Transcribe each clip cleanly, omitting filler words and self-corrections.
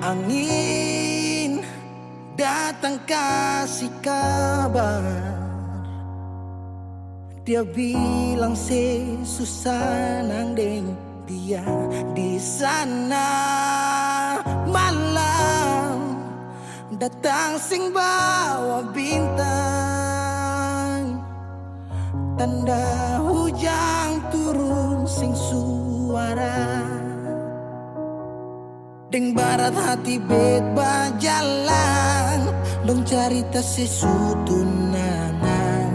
Angin datang kasih kabar, dia bilang susah nang deng dia di sana. Malam datang sing bawa bintang, tanda hujan turun sing suara. Deng barat hati bet bajalan, dong cerita sesutunangan.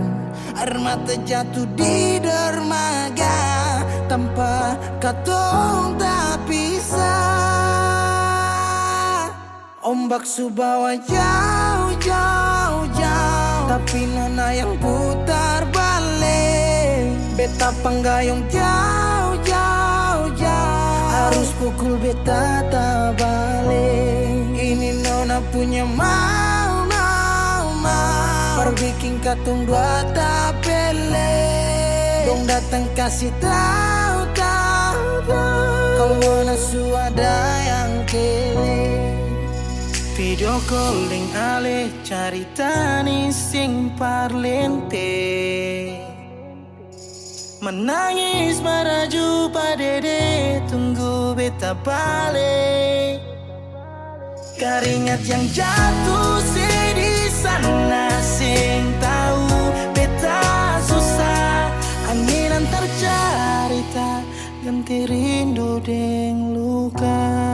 Air mata jatuh di dermaga, tanpa katong tak pisah. Ombak subawa jauh, jauh, jauh, tapi nona yang putar balik. Beta panggayong jauh, jauh, jauh, harus pukul beta tak balik. Ini nona punya mau, perbikin katong dua tak pele. Dong datang kasih tahu, kalau nona suada yang kele. Video calling ale carita ni sing parlente, menangis meraju padede tunggu beta balik. Keringat yang jatuh di sana sing tahu beta susah. Angin antar carita ganti rindu deng luka.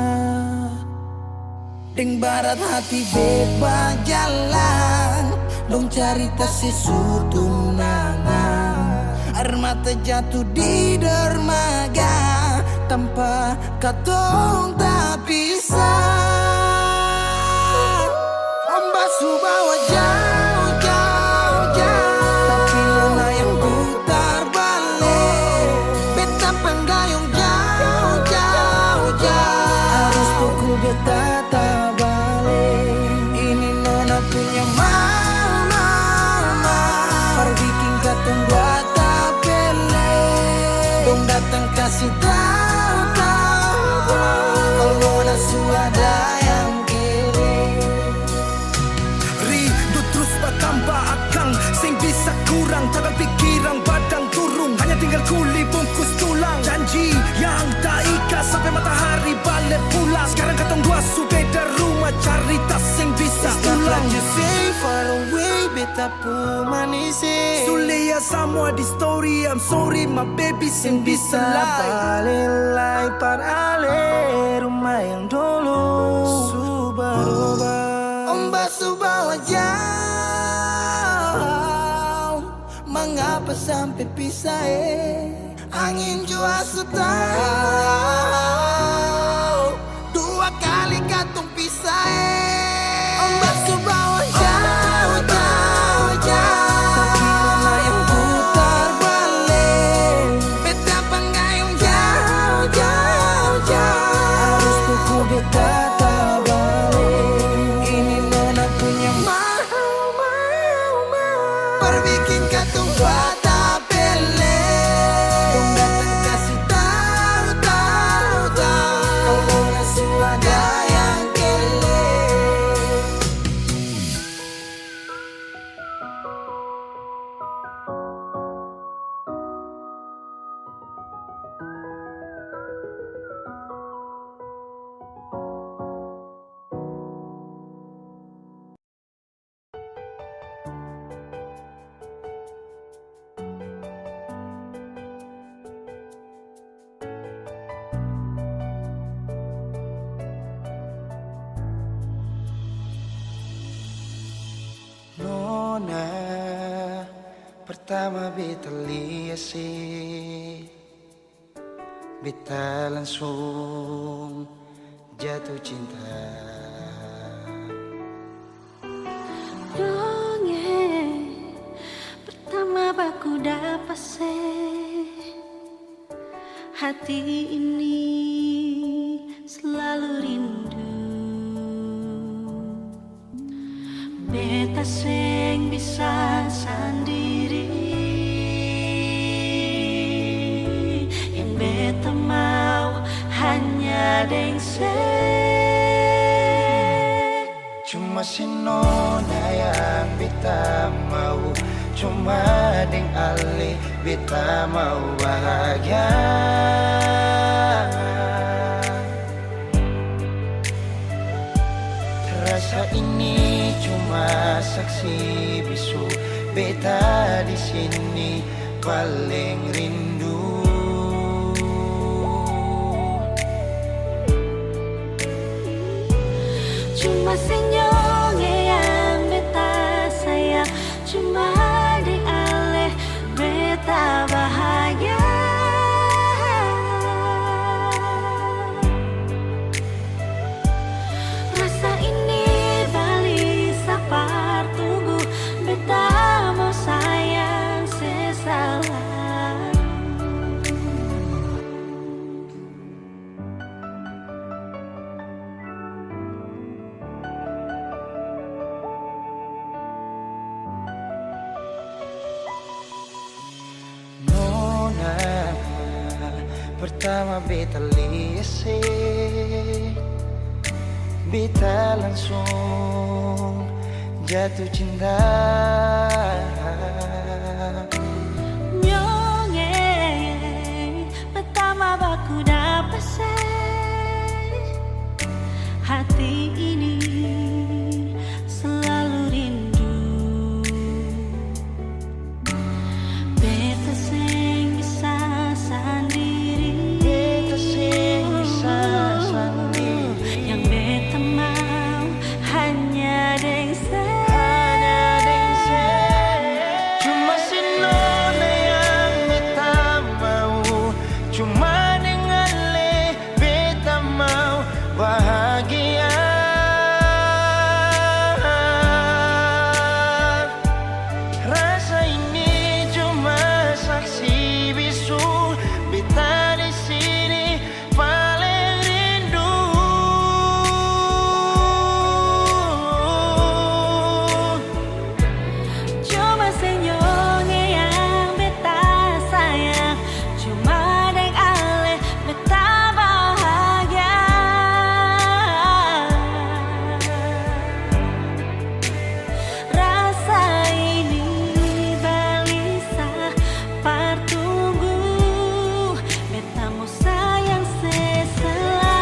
Deng barat hati beba jalan, dong cerita sesutunangan. Air mata jatuh di dermaga, tanpa katong tak pisah. Ombak subawa jauh, jauh, jauh, tapi nona yang putar balik. Beta panggayong jauh, jauh, jauh, harus pukul beta tak balik. Ini nona punya mau, perbikin katong dua tak pele. Dong datang kasih tahu, kalau nona suada yang kere. Rindu terus bertambah akang, sing bisa kurang, tangan pikiran badan turung, hanya tinggal kuli bungkus tulang. Janji yang tak ikhlas sampai matahari balik pulang. Sekarang katong dua su beda rumah, cerita sing bisa ulang. You say far away, beta pu manise. Sulia semua di story, I'm sorry my baby sing bisa Balelai parale rumah yang dulu Subaroba. Ombak subawa jauh, mengapa sampai pisah Angin jua tahu, dua kali katong pisah Ombak subawa jauh, jauh, jauh, tapi nona yang putar balik. Beta panggayong jauh, jauh, jauh, harus pukul beta tak balik. Ini nona punya mau, perbikin katong dua tak pele. Dong datang kasih tahu, kalau nona suada yang kele. Nona, pertama beta lihat beta langsung jatuh cinta. Dongeng pertama baku dapat hati ini selalu rindu. Beta sing bisa sendiri, yang beta mau hanya deng se. Deng beta panggayong jauh, jauh, jauh, tapi nona yang putar balik. Beta panggayong jauh, jauh, jauh, harus pukul beta tak balik. Ini nona punya mau, perbikin katong dua tak pele. Dong datang kasih tahu, kalau nona suada yang kele. Ri, do terus patamba akang, sing bisa kurang, tangan pikiran badan turun, hanya tinggal kuli bungkus tulang. Janji yang tak ikhlas sampai matahari balik pulang. Sekarang katong dua su beda rumah, cerita sing bisa ulang. Ini nona punya mau, perbikin katong dua tak pele. Dong datang kasih tahu, kalau nona suada yang kele. Cuma si nona yang beta mau, cuma deng ale beta mau bahagia. Rasa ini cuma saksi bisu, beta di sini paling rindu. Cuma senyum yang beta sayang, cuma di ale beta bahagia. Rasa ini balik sapar tunggu, beta mau sayang sesalah. Nona, pertama beta lihat, beta langsung jatuh cinta. Nyonge pertama baku dapat hati ini selalu rindu. Beta sing bisa sendiri, Beta sing bisa sendiri, yang beta mau hanya deng hanya deng saya. Cuma si nona yang beta mau, cuma dengan le beta mau bahagia. Rasa ini cuma saksi bisu, beta di sini paling rindu. cuma senyum yang beta sayang, cuma deng ale beta bahagia. Rasa ini balisa partunggu, beta mau sayang seselalu.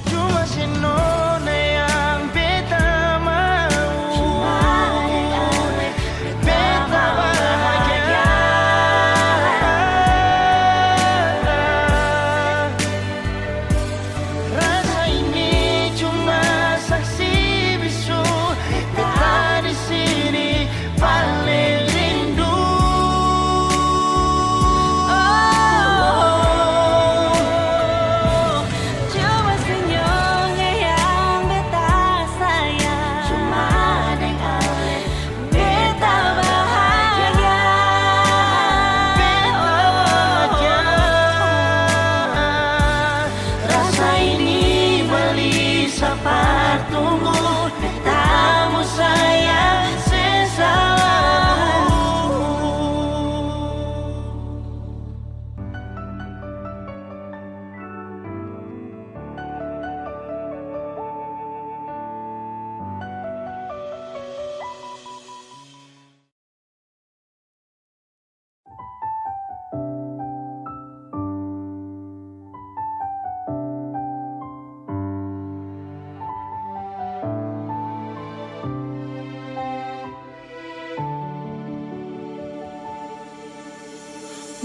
Cuma si nona yang beta mau, Cuma deng ale beta bahagia. Rasa ini cuma saksi bisu, beta di sini paling rindu. Cuma senyum yang beta sayang, cuma deng ale beta bahagia. Rasa ini beli sapar tunggu, beta mau sayang sesalamu.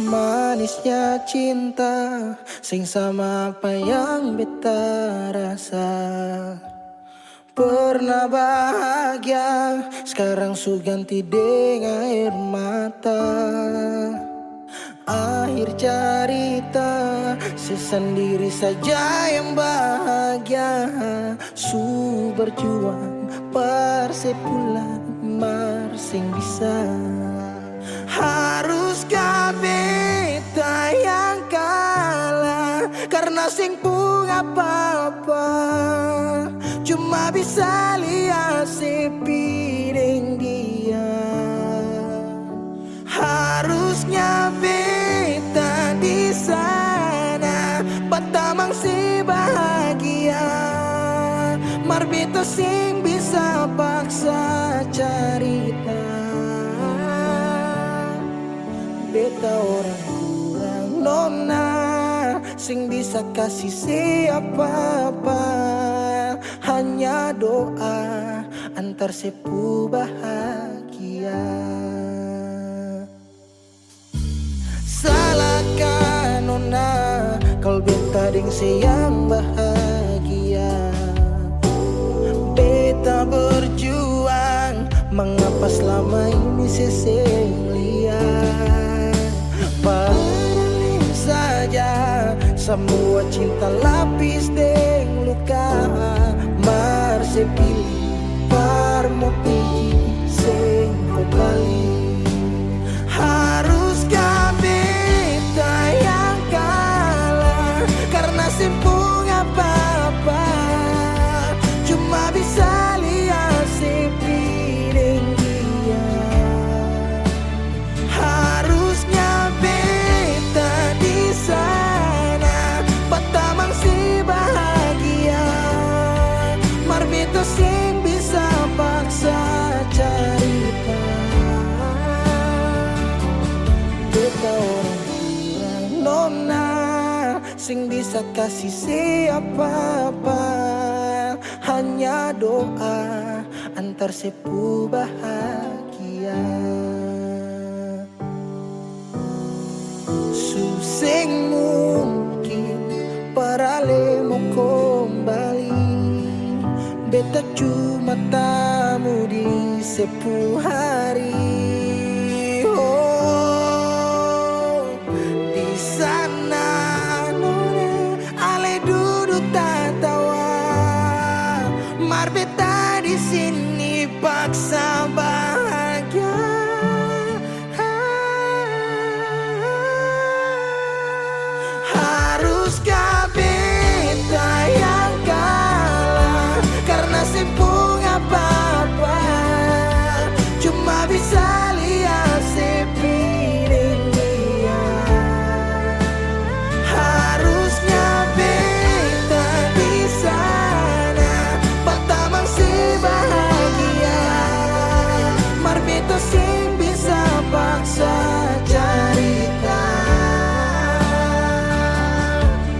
Manisnya cinta, sing sama apa yang beta rasa. Pernah bahagia, sekarang su ganti dengan air mata. Akhir cerita, sesendiri saja yang bahagia. Su berjuang, persepulan, marsing bisa. Haruskah beta yang kalah? Karena karena sing pun apa-apa cuma bisa lihat si piring dia. Harusnya beta di sana batamang si bahagia, mar beta sing bisa paksa cerita. Beta orang kurang nona sing bisa kasih siapa-apa, hanya doa antar sepu bahagia. Salahkan nona kalau beta deng sayang bahagia. Beta berjuang, mengapa selama ini seseng lihat. Padahal saja semua cinta lapis deng luka, mar sepilih par mo pigi seng kembali. Haruskah beta yang kalah karena simpung apa-apa cuma bisa lihat si piring dia. Harusnya beta di sana batamang si bahagia, mar beta sing bisa paksa cerita. Beta orang kurang nona sing bisa kasih siapa-apa, hanya doa antar sepu bahagia. Suseng mungkin parale mau kembali, beta cuma tamu di sepu hari. Oh, di sana nona ale duduk tertawa, mar beta di sini paksa bahagia. Haruskah beta yang kalah karena simpung apa-apa cuma bisa lihat si piring dia. Harusnya beta di sana batamang si bahagia, mar beta sing bisa paksa cerita.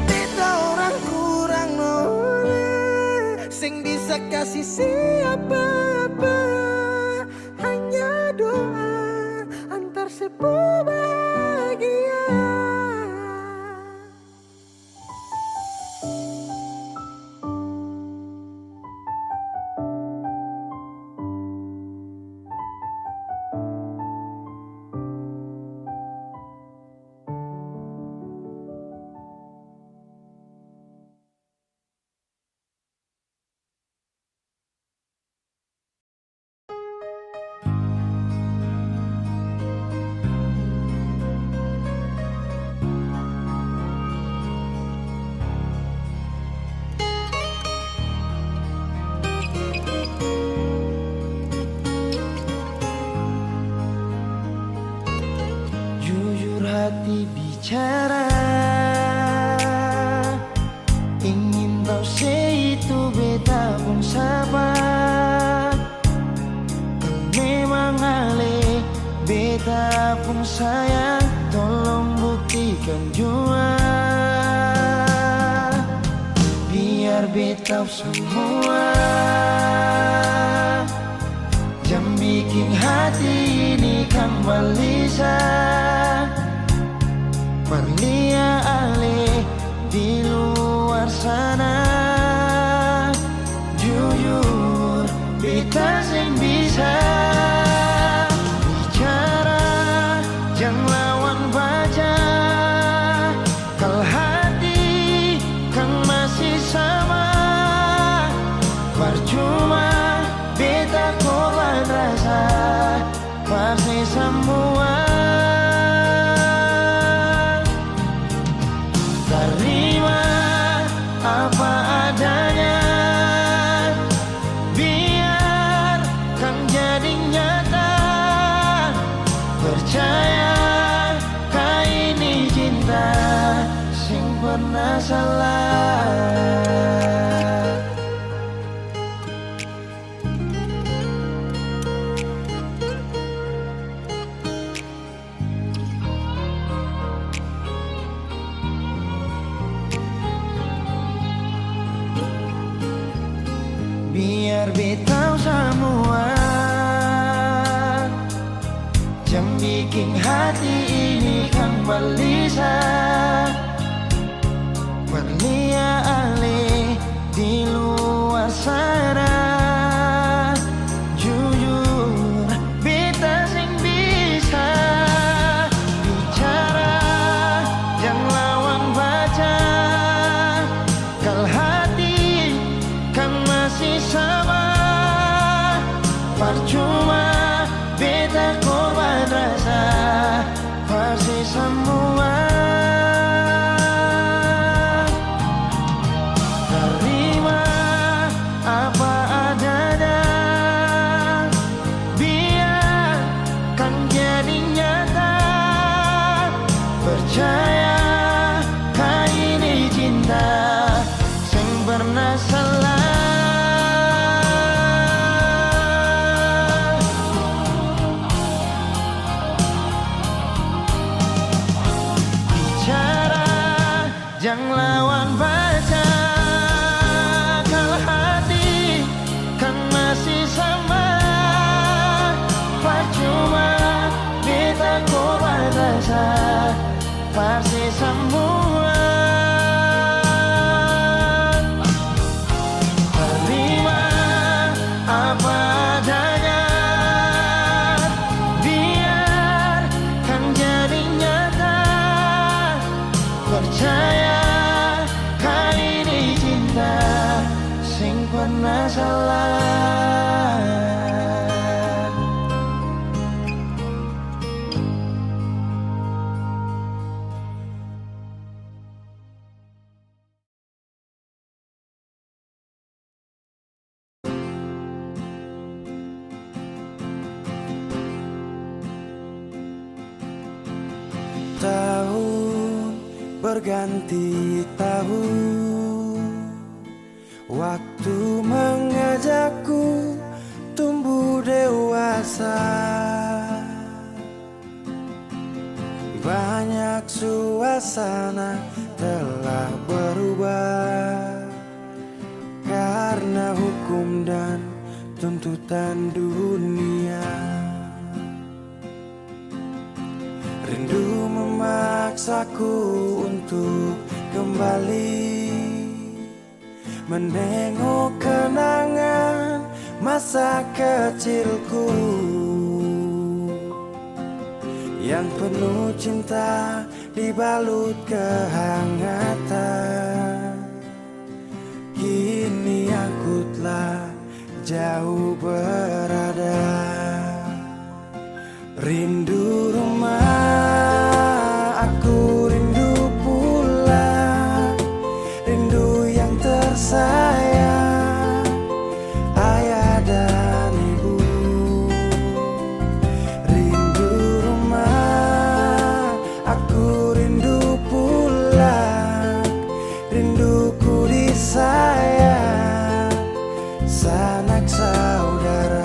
Beta orang kurang nona sing bisa kasih siapa-apa, hanya doa antar sepu bahagia. Jujur hati bicara, ingin tahu itu beta pun sabar. Memang ale beta pun sayang, tolong buktikan jua biar beta semua jam bikin hati ini kembali Perlia ale di luar sana. Jujur beta sing bisa bicara, jangan lawan baca. Kalau hati kan masih sama, percuma beta korban rasa pasti semua. Terima salah. Biar betau semua, jangan bikin hati ini kan gelisah. Berlia alih di luar sana, jujur beta sing bisa bicara, jangan lawan baca. Kal hati kan masih sama, percuma beta korban rasa pasti semua. Terima apa adanya, biarkan jadi nyata. Percaya kau ini cinta sing pernah salah. Jangan lawan baca, kalau hati kan masih sama. Percuma beta korban rasa pasti semua. Terima apa adanya, biarkan jadi nyata. Percaya kali ini cinta sing pernah salah. Tahun berganti tahun, waktu mengajakku tumbuh dewasa. Banyak suasana telah berubah karena hukum dan tuntutan dunia. Rindu memaksaku untuk kembali menengok kenangan masa kecilku yang penuh cinta dibalut kehangatan. Kini aku telah jauh berada, rindu rumah, aku rindu pulang, rindu yang tersayang, ayah dan ibu. Rindu rumah, aku rindu pulang, rinduku disayang, sanak saudara.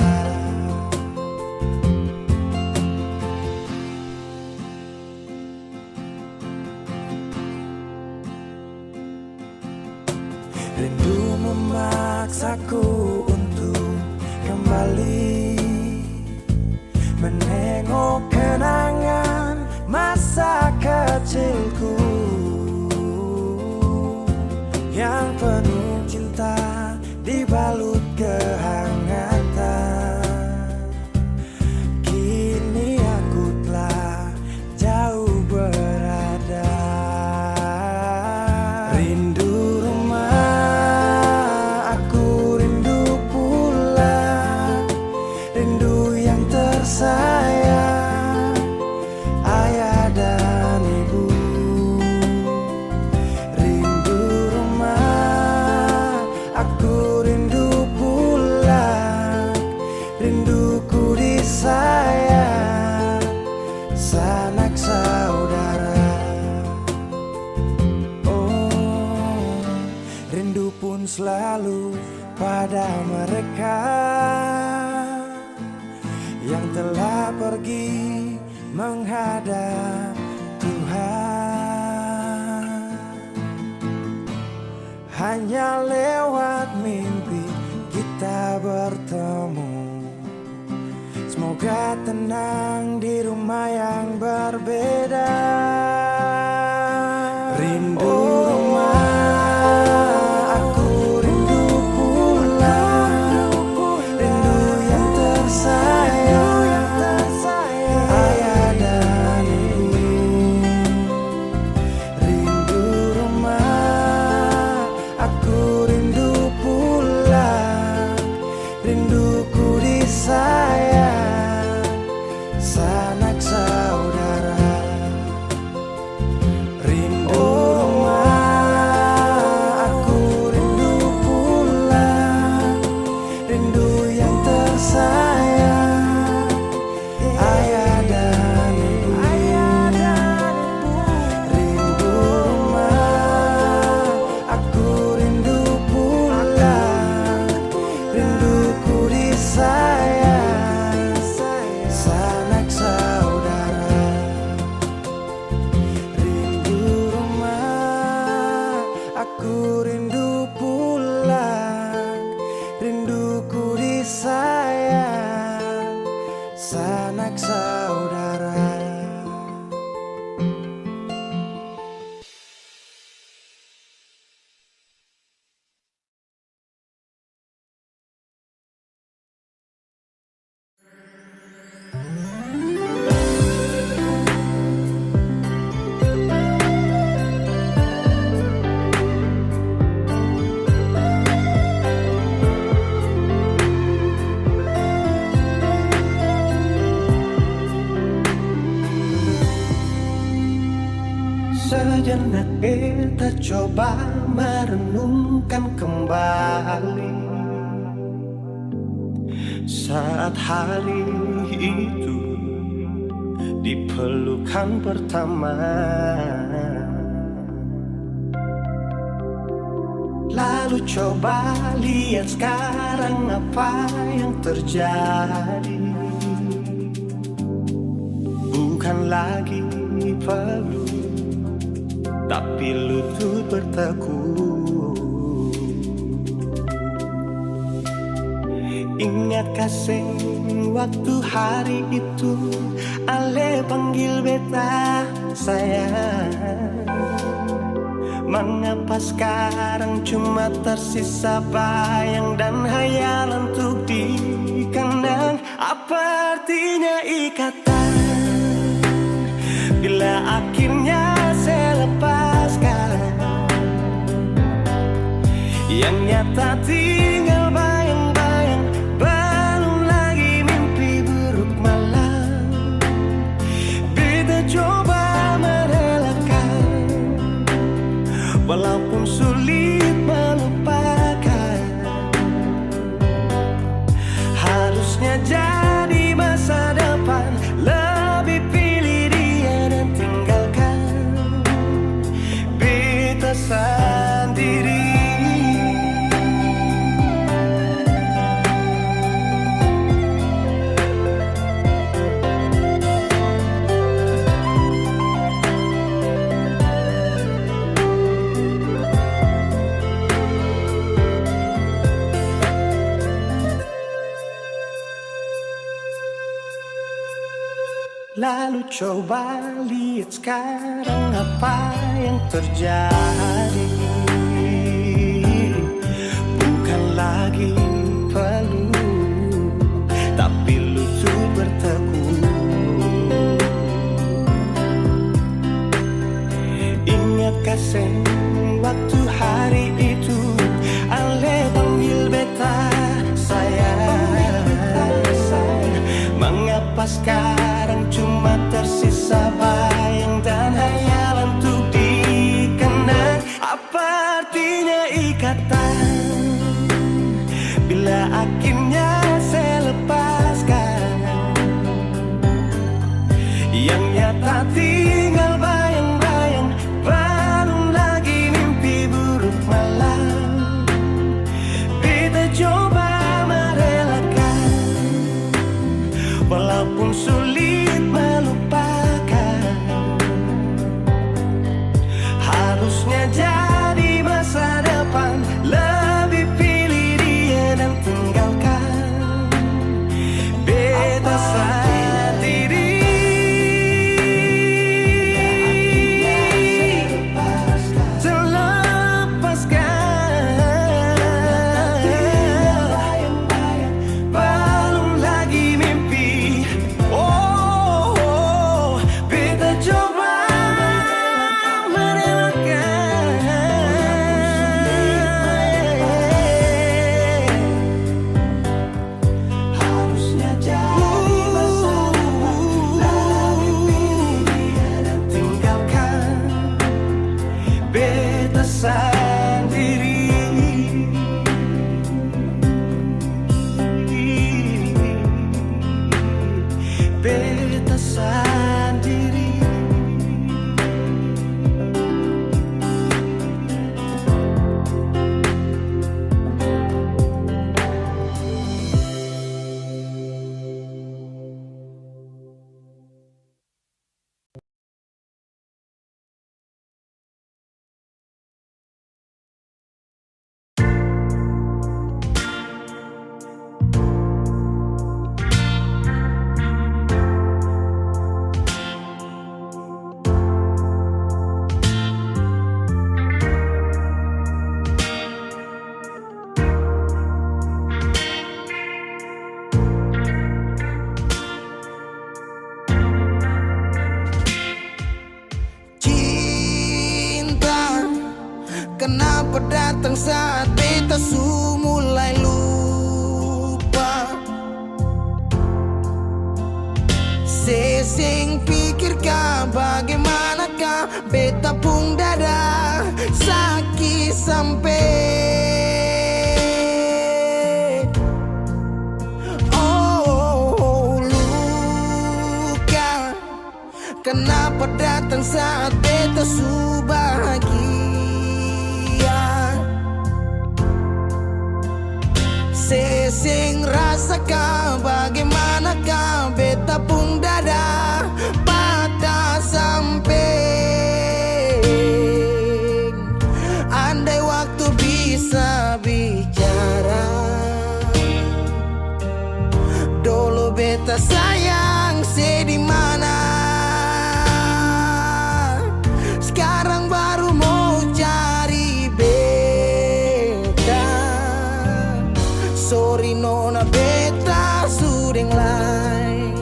Rindu memaksaku untuk kembali menengok kenangan masa kecilku yang penuh cinta dibalut kehangatan. Kini aku telah jauh berada, rindu rumah, aku rindu pulang, rindu yang tersayang, ayah dan ibu. Rindu rumah, aku rindu pulang, rinduku disayang, sanak saudara. Oh, pun selalu pada mereka yang telah pergi menghadap Tuhan. Hanya lewat mimpi kita bertemu. Semoga tenang di rumah yang berbeda. Rindu rumah, aku rindu pulang. Rindu yang tersayang, ayah dan ibu. Rindu rumah, aku rindu pulang. Rinduku disayang, sanak saudara. Rindu rumah, aku rindu pulang. Rindu yang tersayang, ayah dan ibu. Rindu rumah, aku rindu pulang. Rinduku disayang, sanak saudara. Rindu rumah, aku rindu pulang. Rinduku disayang, sanak saudara. Sejenak kita coba merenungkan kembali saat hari itu di pelukan pertama. Lalu coba lihat sekarang apa yang terjadi. Bukan lagi peluk, tapi lutut berteguh. Ingat kasih waktu hari itu Ale panggil beta sayang. Mengapa sekarang cuma tersisa bayang dan hayalan untuk dikenang? Apa artinya ikatan bila akhirnya saya lepaskan? Yang nyata tinggal bayang-bayang, belum lagi mimpi buruk malam. Kita coba merelakan, walaupun sulit melupakan. Harusnya jadi masa depan, lebih pilih dia dan tinggalkan beta sendiri. Lalu coba lihat sekarang apa yang terjadi. Bukan lagi peluk, tapi lutut berteguh. Ingat kasih waktu hari itu Ale panggil beta sayang. Mengapa sekarang cuma tersisa bayang dan hayalan untuk dikenang? Apa artinya ikatan bila akhirnya saya lepaskan? Yang nyata tinggal bayang-bayang, belum lagi mimpi buruk malam. sendiri. Beta sendiri. Cinta, kenapa datang saat beta su mulai lupa? Sesing pikirkah bagaimanakah beta pun dada sakit sampai. Oh, luka, kenapa datang saat beta su bahagia? Sesing rasakah bagaimanakah beta pun dada patah sampai. Andai waktu bisa bicara, dulu beta sayang di mana. Sekarang baru mau cari beta. Sorry nona beta sudeng lain.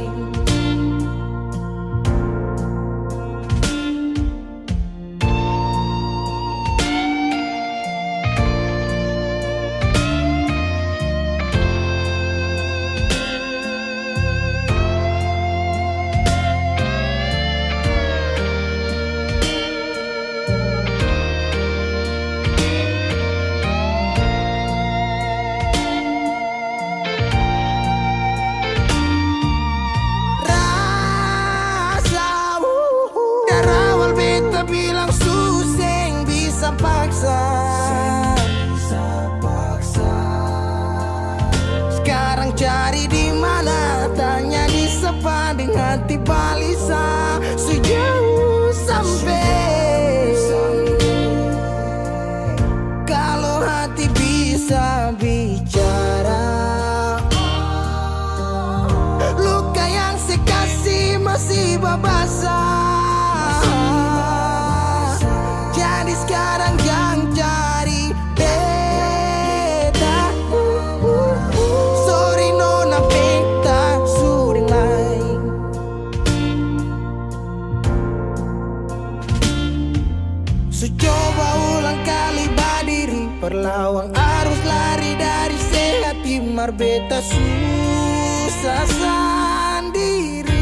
Bilang suseng bisa paksa. Sekarang cari di mana, tanya di sepading hati balisa. Sejauh sampai. Kalau hati bisa bicara, luka yang sekasih masih babasa. Jadi sekarang yang cari beta. Sorry nona beta sudeng lain. So coba ulang kali berdiri, perlawan arus lari dari sehat. Timar beta susah sendiri.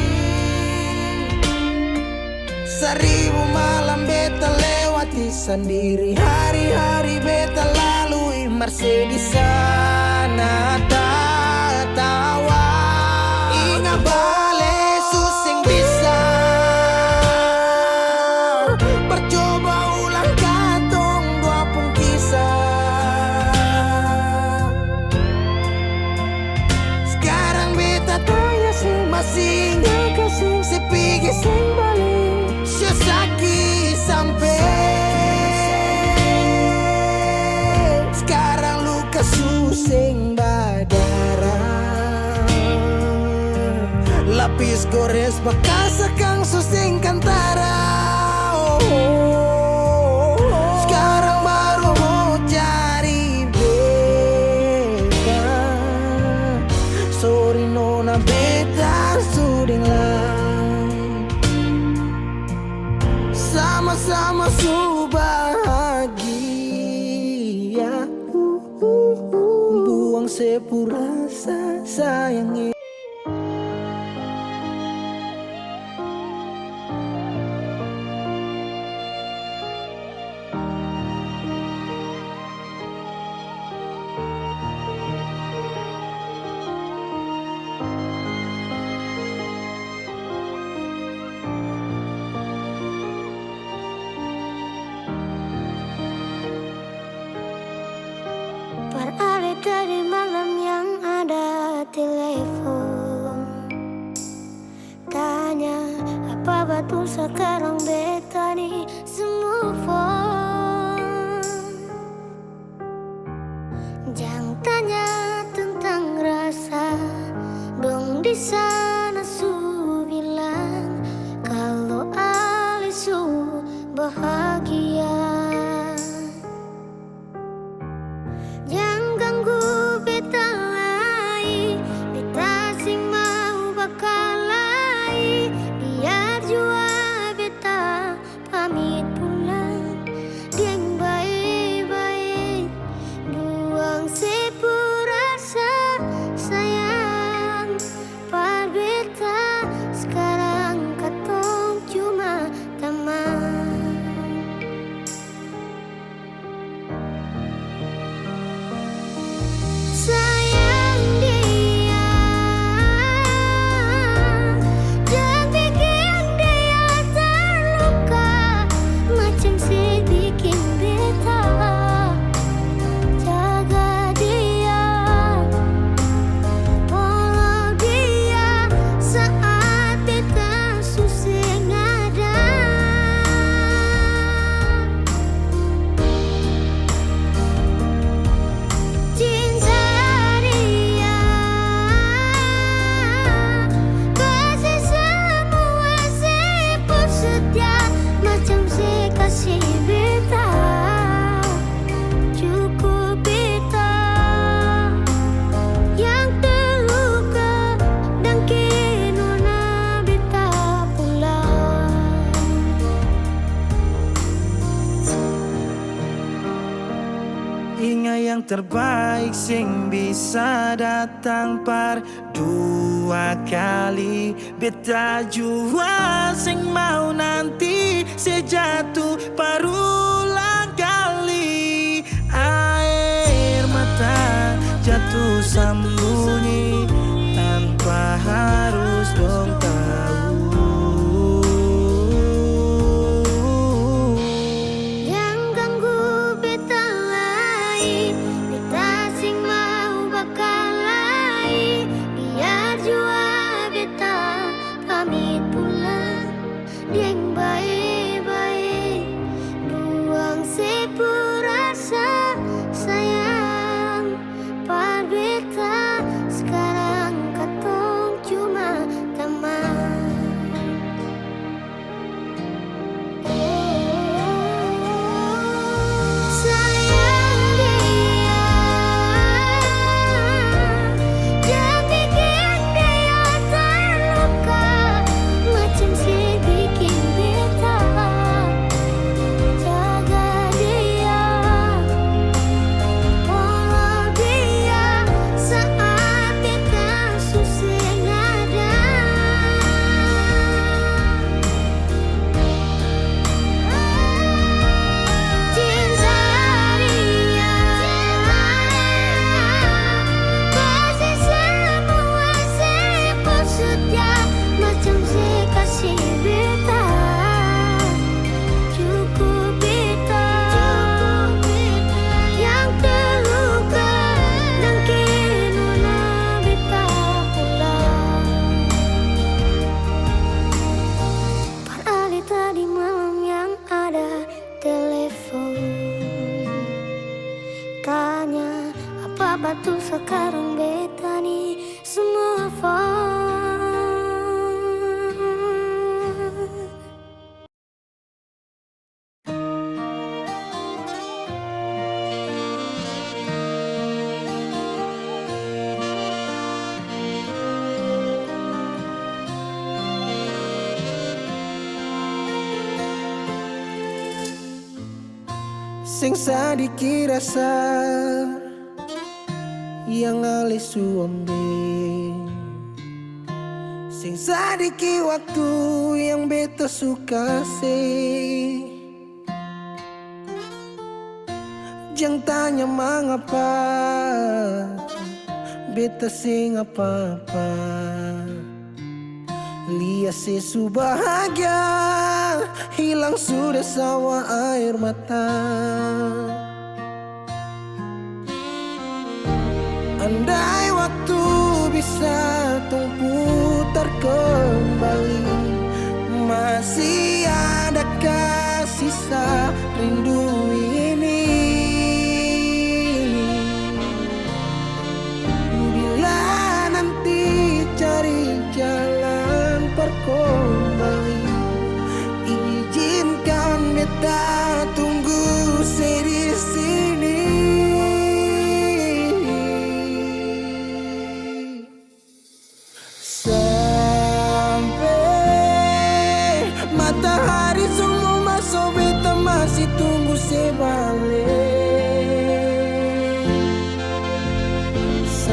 Seribu malam beta lewati sendiri. Hari-hari beta lalui Marse di sana tertawa. Ingat bale suseng bisa. Percoba ulang katong dua pun kisah. Sekarang beta tanya sih masih nggak kasih sepigi sing balik. Sakit sampai. Sekarang luka suseng berdarah. Lapis gores bekas akang suseng kantara. Sekarang baru mau cari beta. Sorry nona beta sudeng lain. Sama-sama su bahagia. Buang sepurasa sayangnya. batu sekarang beta nih move on. Jangan tanya tentang rasa, dong di sana su bilang kalau Ali su bahagia. Jangan ganggu beta lagi, beta sing mau bakal lagi. Biar jua beta pamit pulang, dia yang baik-baik buang sepurasa sayang. Par beta sekarang katong cuma teman. Sayang dia, jangan bikin dia terluka, macam si bikin beta. Jaga dia, follow dia saat beta susah ada. Cinta dia, kasih semua siput setia, macam si kasih beta. Cukup beta yang terluka dan kini na beta pulang. Ingat yang terbaik sing bisa datang par dua kali. Beta jua sing mau nanti sejatuh parulang kali. Air mata jatuh sembunyi tanpa harus dong tahu. Jangan ganggu beta lagi, beta sing mau bakal lagi. Biar jua beta pamit pulang, dia yang baik-baik buang sepurasa sayang. Par beta sekarang katong cuma teman. Sayang dia, jangan bikin dia terluka, macam si bikin beta. Jaga dia, follow dia saat beta susah ada. Cinta dia, kasih semua siput setia, macam si kasih beta. Cukup beta yang terluka dan kini na beta pulang. Par Ali tadi malam yang ada telepon, tanya apa batu sekarang beta nih semua phone. Sing sadiki rasa yang alih suambe, sing sadiki waktu yang beta suka sih. Jangan tanya mengapa beta sing apa-apa. Lihat sesu bahagia, hilang sudah sawa air mata. Andai waktu bisa tung putar kembali, masih sisa rindu ini. Bila nanti cari jalan perkembali, izinkan beta tunggu di sini. Sampai matahari semua masuk, beta masih tunggu sebalik. Sampai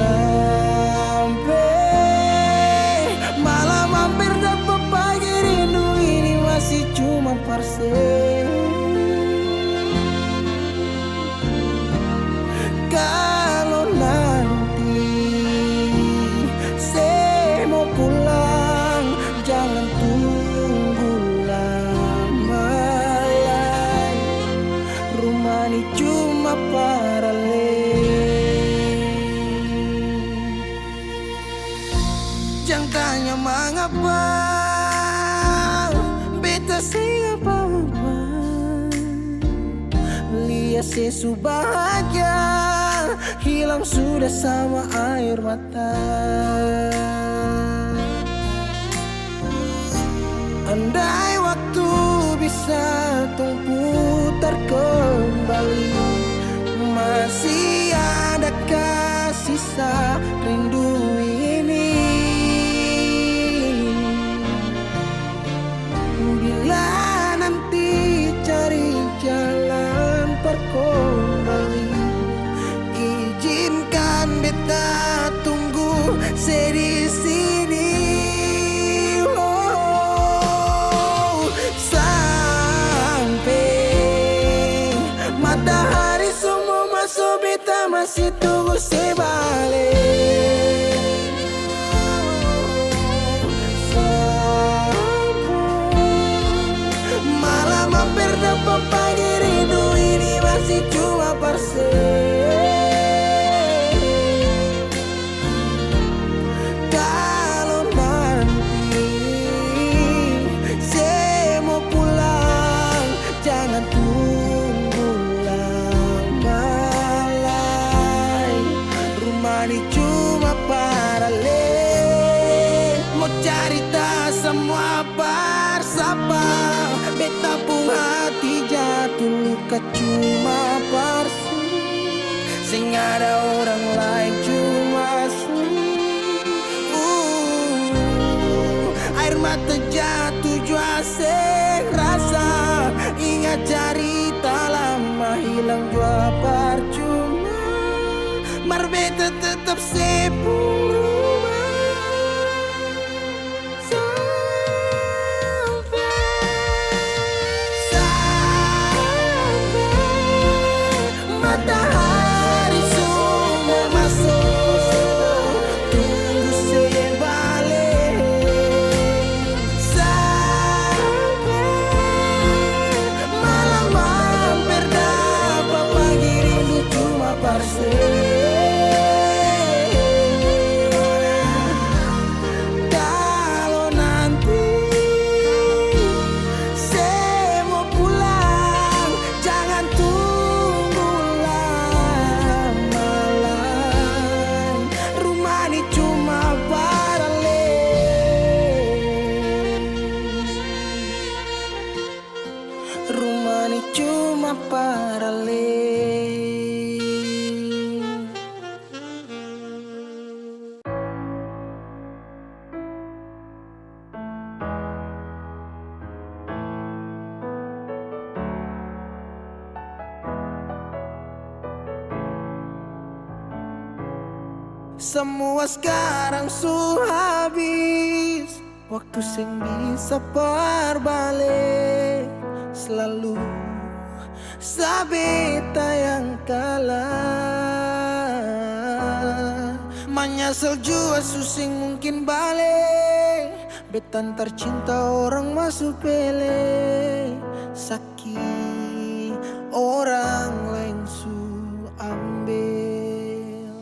malam hampir dapat pagi, rindu ini masih cuma parse. Kalau nanti saya mau pulang, jangan tunggu lama lagi. Rumah ini cuma paralel. Jangan tanya mengapa beta siapa. Lihat sesu bahagia hilang sudah sama air mata. Andai waktu bisa tung putar kembali, masih adakah sisa rindu ini? Bila nanti cari jalan perkembali, izinkan beta tunggu di sini. Oh, sampai matahari semua masuk, beta masih tunggu sebalik. Malam hampir dapat pagi, rindu ini masih cuma parse. Kalau nanti saya mau pulang, jangan tunggu lama lagi. Rumah ini cuma paralel, mau cerita semua bersama. Beta pun hati jatuh luka cuma parsi, sing ada orang lain cuma air mata jatuh jua sing rasa. Ingat cerita lama hilang jua percuma, mar beta tetap sepuluh. Matahari semua masuk, tunggu sebalik. Sampai malam hampir dapat pagi, rindu cuma parse. Kalau nanti saya mau pulang, jangan tunggu lama lagi. Rumah ini cuma paralel. Rumah ini cuma paralel. Semua sekarang sudah habis, waktu sing bisa berbalik. Selalu sabeta yang kalah, menyesal jua susing mungkin balik. Betan tercinta orang masuk pele, sakit orang lain su ambil.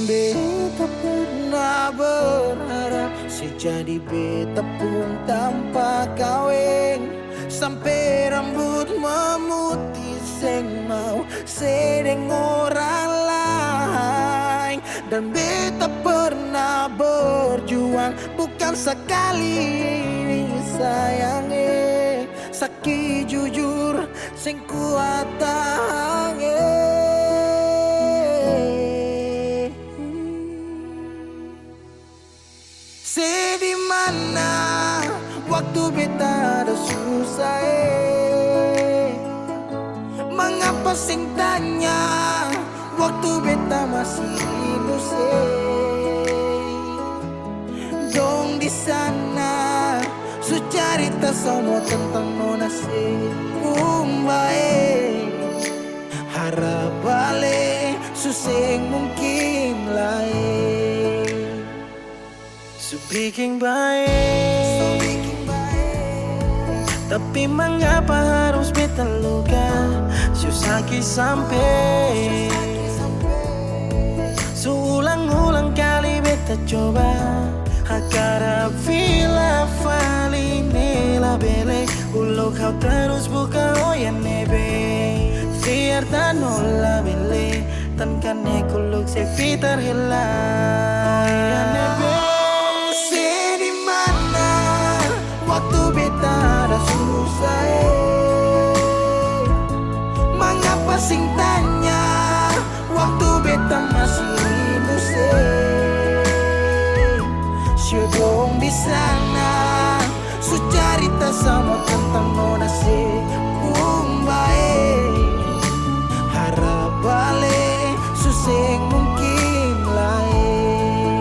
Beta pernah berharap sejadi beta pun tanpa kawin. sampai rambut memutih, seng mau sedeng orang lain. Dan beta pernah berjuang, bukan sekali sayang, sakit jujur sing kuat tahan. Sedih mana waktu beta ada susah, mengapa sing tanya waktu beta masih hidup, dong di sana su cerita semua tentang nona kumbae, harap balik suseng mungkin lain. So bikin baik, tapi mengapa harus beta luka, susaki sampai seulang-ulang kali beta coba. Hakara vila fali nela bele, ulo kau terus buka oyan nebe. Fiar tanola bele, tan kane kuluk se fitar hilang oyan nebe. Sedih mana waktu beta ada susah, mengapa sing tanya waktu beta masih hidup, syedong di sana su cerita sama tentang nona kumbae, harap balik suseng mungkin lain.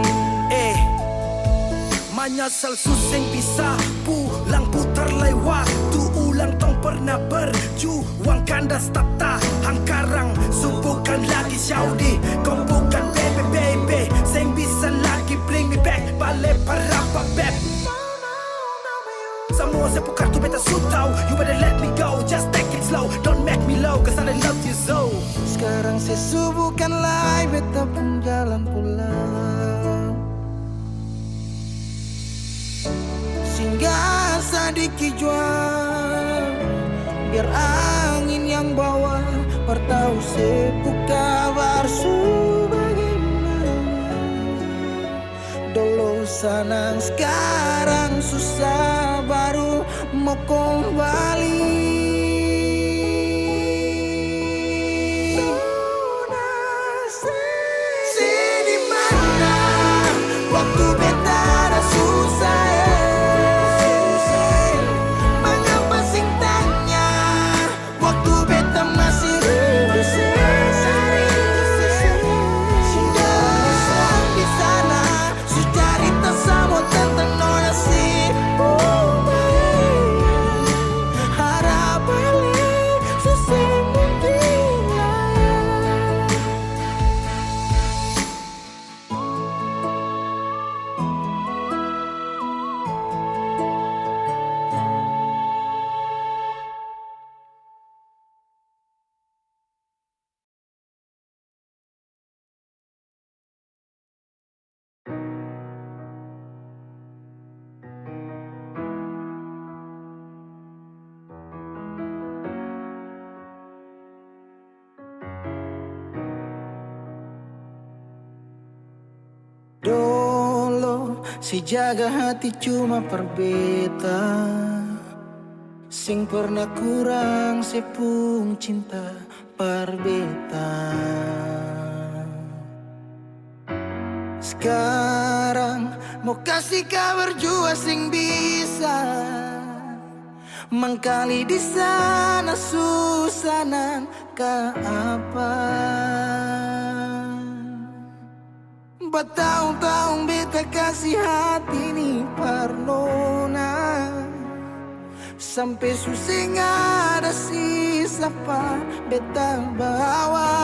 Menyesal suseng bisa pulang putar lewat waktu ulang tong pernah berjuang kandas tata hangkarang bukan lagi Saudi, kau bukan baby sing bisa lagi bring me back balik parapa back. Semua sepukar tu beta sutau, you better let me go, just take it slow, don't make me low, cause I love you so. Sekarang sesubukan lai beta pun jalan pulang, singgah sedikit jual, biar angin yang bawa bertahu sebuka barsu bagaimana. Dulu senang sekarang susah baru mau kembali. Sedih mana waktu beta ada susah, mengapa sing tanya waktu beta masih hidup, sedang di sana su cerita sama tentang nona harap balik susah mungkin lain. Dolo si jaga hati cuma perbeta, sing pernah kurang sepung cinta perbeta. Sekarang mau kasih kabar jua sing bisa mengkali di sana susanan ke apa. Bertahun-tahun beta kasih hati ni parnona, sampai suseng ada sisa pa beta bawa,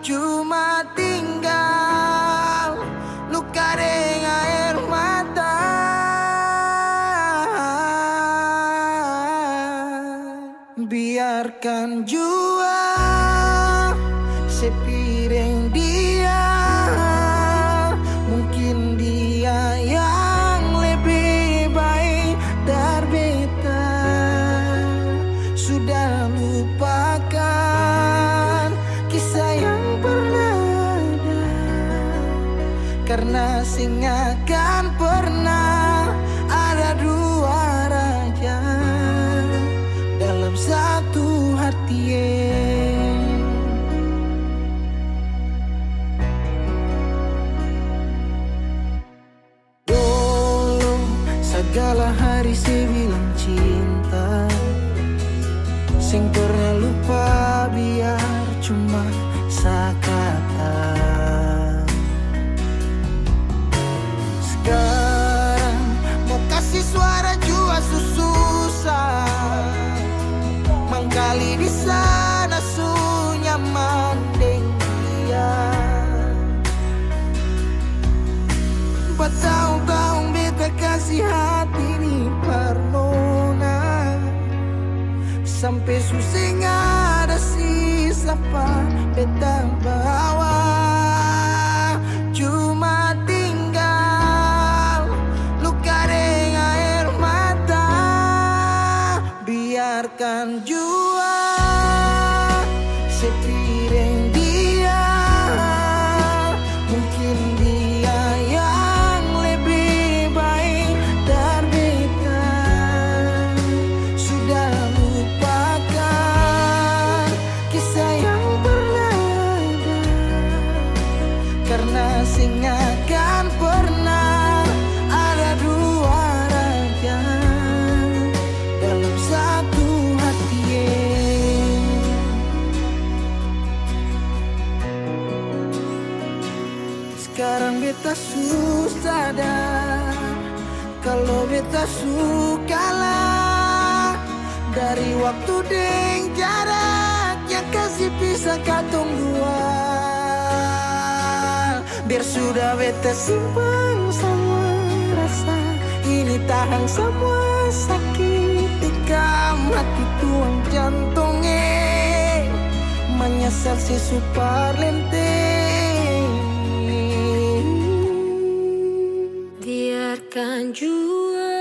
cuma tinggal luka dengan air mata. Biarkan jua sepiring dia, mungkin dia yang lebih baik dari beta. hati dulu segala hari saya bilang cinta, sing pernah lupa biar cuma sakata. Sekarang mau kasih suara jua susah, mangkali di sana su nyaman deng dia. Bertahun-tahun beta kasih hati di Parnona, sampai suseng ada sisa pa beta bawa. Cuma tinggal luka dengan air mata. Biarkan jua sepiring dia, mungkin dia yang lebih baik dari beta. Sudah lupakan kisah yang pernah ada, karena sing akan pernah ada dua raja dalam satu hati. Sekarang beta susah sadar kalau beta sukalah dari waktu deng jarak yang kasih pisah katong dua. Biar sudah beta simpan semua rasa, ini tahan semua sakit, tikam hati tuang jantungnya, menyesal si super lenteng. Biarkan jua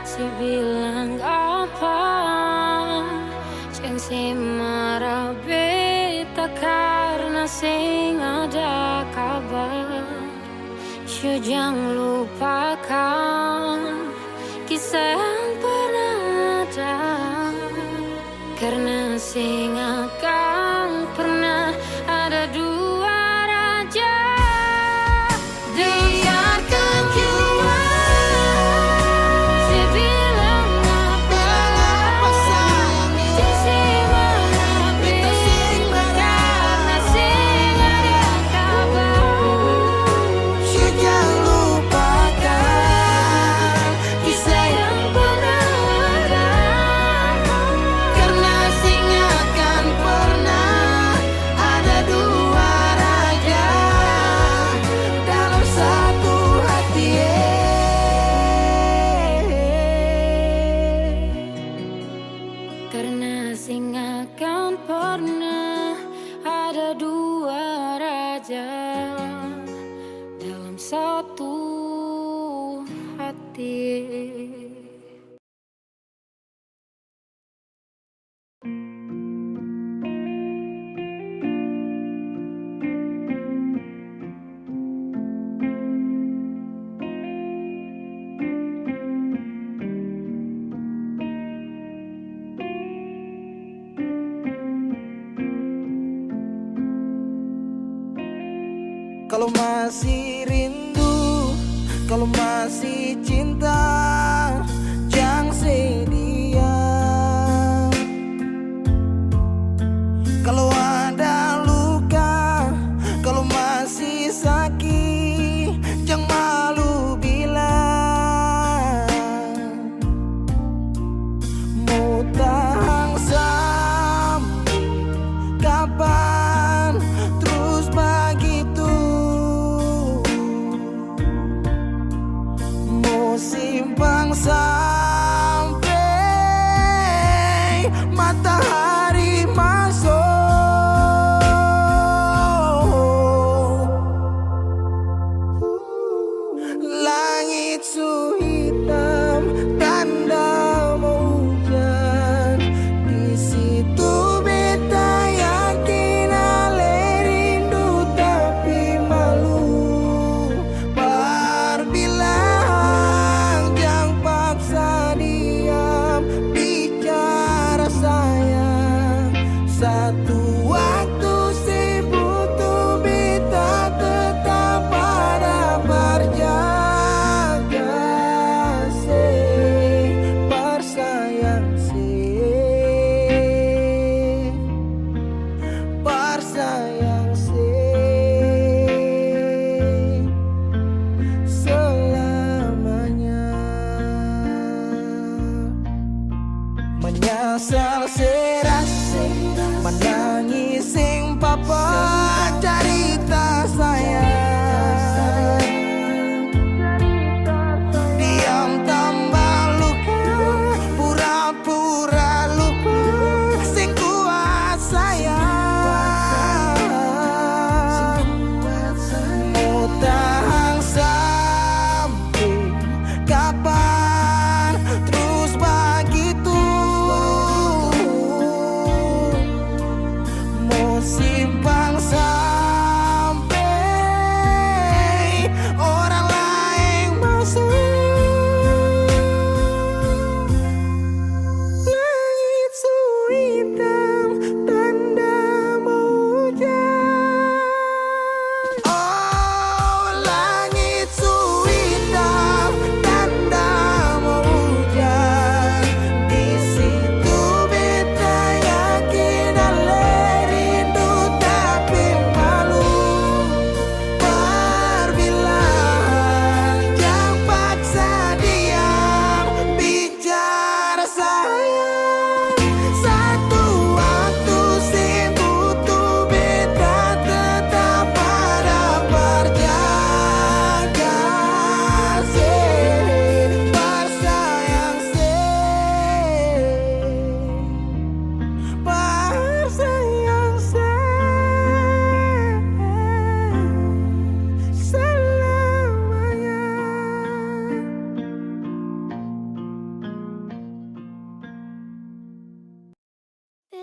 si bilang apa, jangan si marah beta karena sing ada kabar. Jangan lupakan kisah yang pernah ada, karena sing akan pernah ada dua raja. Biarkan jua si bilang apa sayangnya, si marah beta sing karena sing ada kabar. Jangan lupakan Kisah yang pernah ada, karena sing akan pernah ada dua raja dalam satu hati. karena sing akan pernah ada dua raja dalam satu hati. Kalau masih rindu, kalau masih cinta, jangan sedia. Kalau ada luka, kalau masih sakit, jangan malu bilang. Mau tahan sampai kapan terus begitu? Mau simpang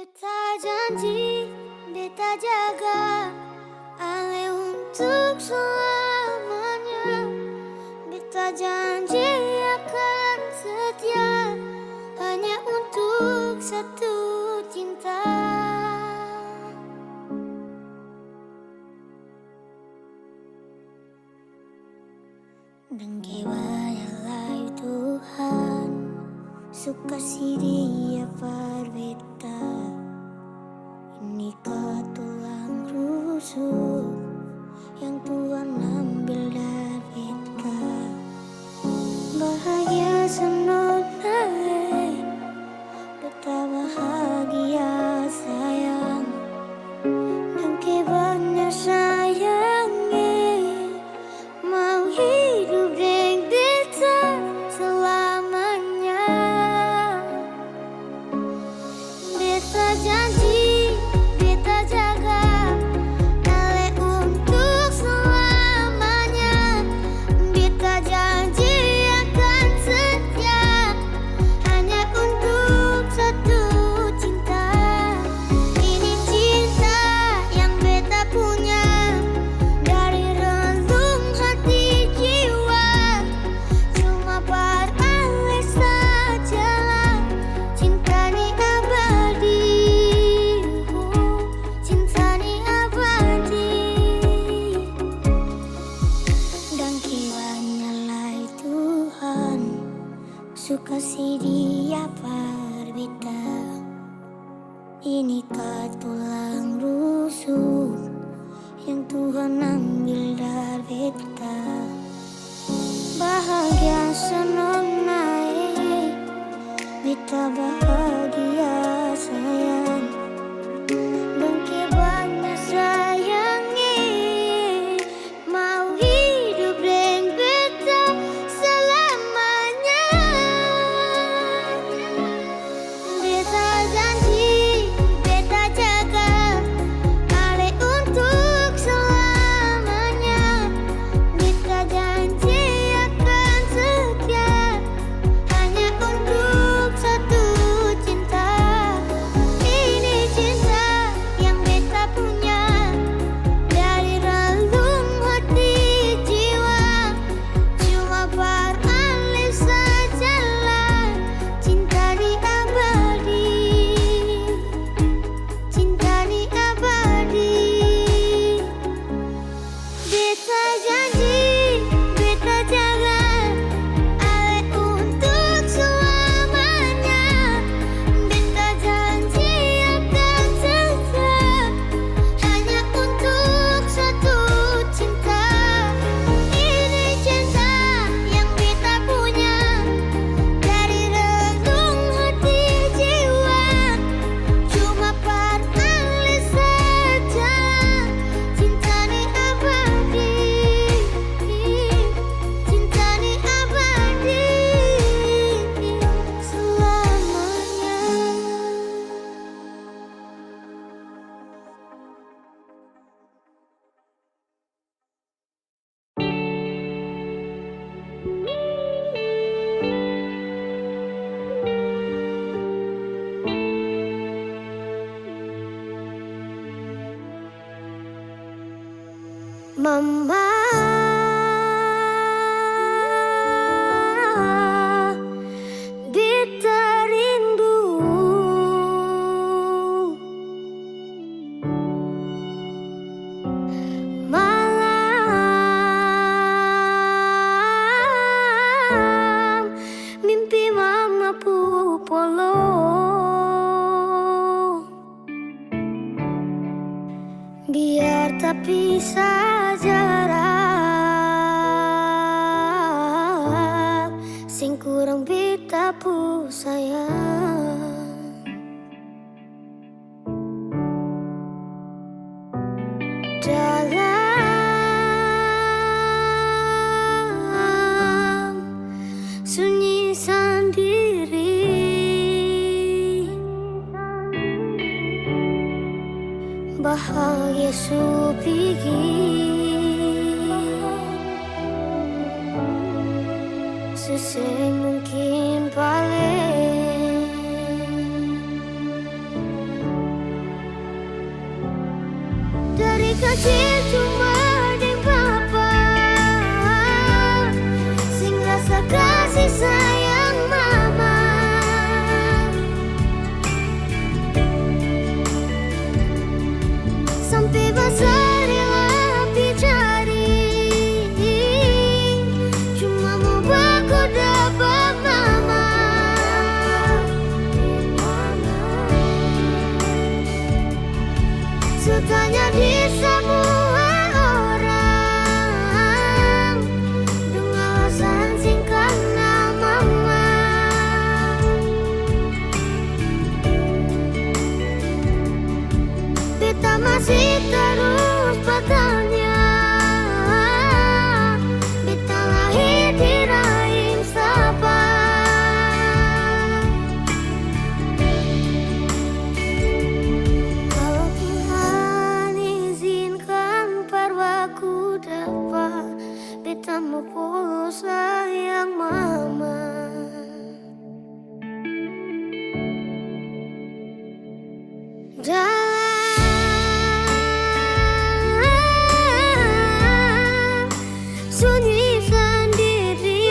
Beta janji, beta jaga Ale untuk selamanya. Beta janji akan setia hanya untuk satu cinta. Dan kewayalah Tuhan suka si dia berbeda. Ini tulang rusuk yang Tuhan ambil dari beta. Bahagia senonai, beta bahagia sayang. Dan kebanyak sayangnya mau hidup dengan beta selamanya. Beta janji, beta jaga Ale untuk selamanya. Beta janji akan setia hanya untuk satu cinta. Ini cinta yang beta punya dari relung hati jiwa. Cuma pada Ale sajalah cinta ni abadi. Cinta ni abadi. Dan kiranya Tuhan suka si dia berbeda. Ini tulang rusuk yang Tuhan ambil dari beta. Bahagia senonai, beta bahagia sayang. Dan kebanyak sayangnya mau hidup dengan beta selamanya. Beta janji, beta jaga Ale untuk selamanya. Beta janji akan setia hanya untuk satu cinta. Ini cinta yang beta punya dari relung hati jiwa. Cuma pada Ale sajalah cinta ni abadi. Cinta ni abadi. Beta janji, beta jaga Ale untuk selamanya. Beta janji akan setia hanya untuk satu cinta. Ini cinta yang beta punya dari relung hati jiwa. Cuma pada Ale sajalah cinta ni abadi. Cinta ni abadi selamanya. Mama, beta rindu malam mimpi mama pupolo. Biar tapi jarak sing kurang beta pu sayang. Dalam sunyi sendiri bahagia supigi seseng mungkin paling kecil cuma deng papa sing rasa kasih sayang mama. Sampai besar rela dicari, cuma mau baku dapat mama. Sutanya di semua orang dengan alasan singkat nama mama. Beta masih terus bertanya, beta lahir di rahim siapa? Kalau Tuhan izinkan perwaku dapat, beta mau pulang sayang mama. Dalam sunyi sendiri,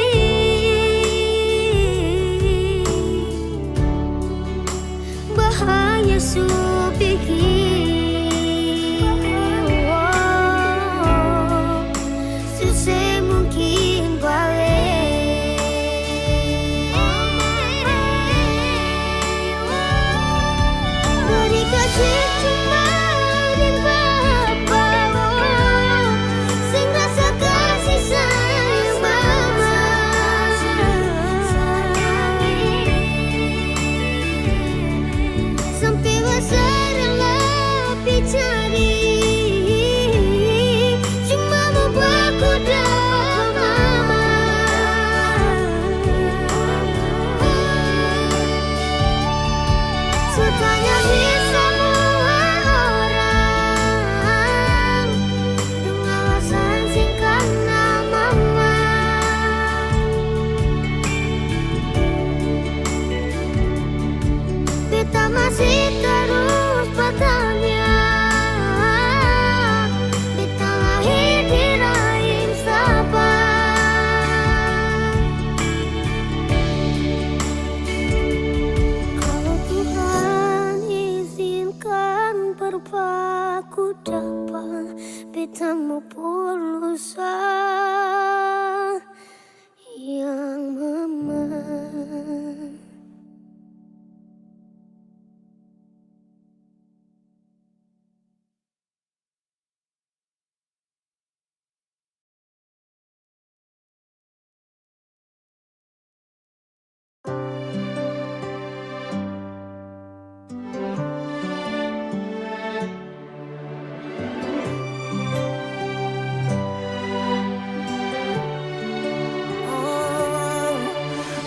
bahaya su pikir, susah mungkin balik. Dari kecil cuma deng papa sing rasa kasih sayang mama. Sampai besar rela dicari, cuma mau baku dapat mama. Sutanya di semua orang dengan alasan singkat nama mama. Beta masih terus bertanya, beta lahir di rahim siapa? Kalau Tuhan izinkan berpaku dapat, beta mau pulang sayang mama.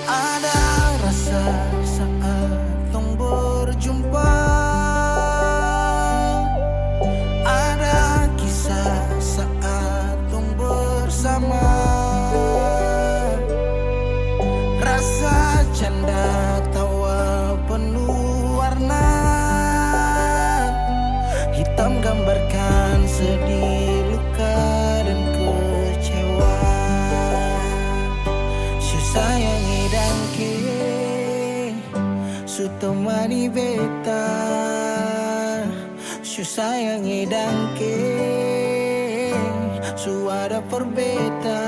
Ada rasa saat tong berjumpa, ada kisah saat tong bersama, rasa canda tawa penuh warna, hitam gambarkan sedih, luka dan kecewa. Sayangi dangke su temani beta, su sayangi dangke su ada for beta,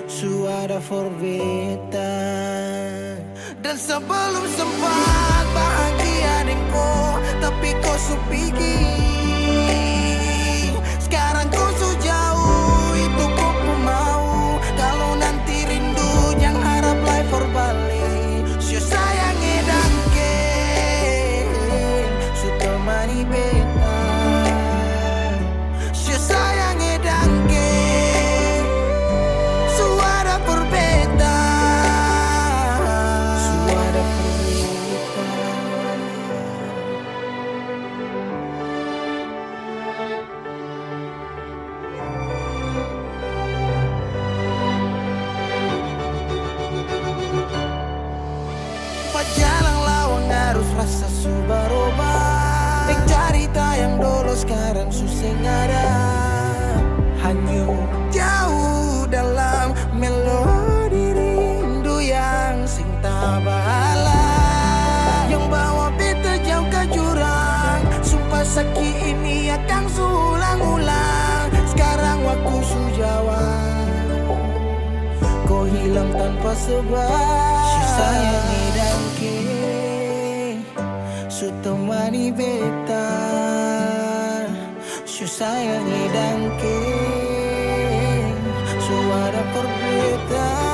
su ada for beta. Dan sebelum sempat bahagia dengko, tapi kau su pergi. Sekarang kau su jauh, itu kau pun mau. Kalau nanti rindu yang harap life for Bali, su sayangi dangke su temani beta, su sayangi dangke su ada for beta, su ada for beta. akang sulang-ulang. Sekarang waktu su jawab, kau hilang tanpa sebab. Su sayangi dan ke, su temani beta. Su sayangi dan ke, su ada perbedaan.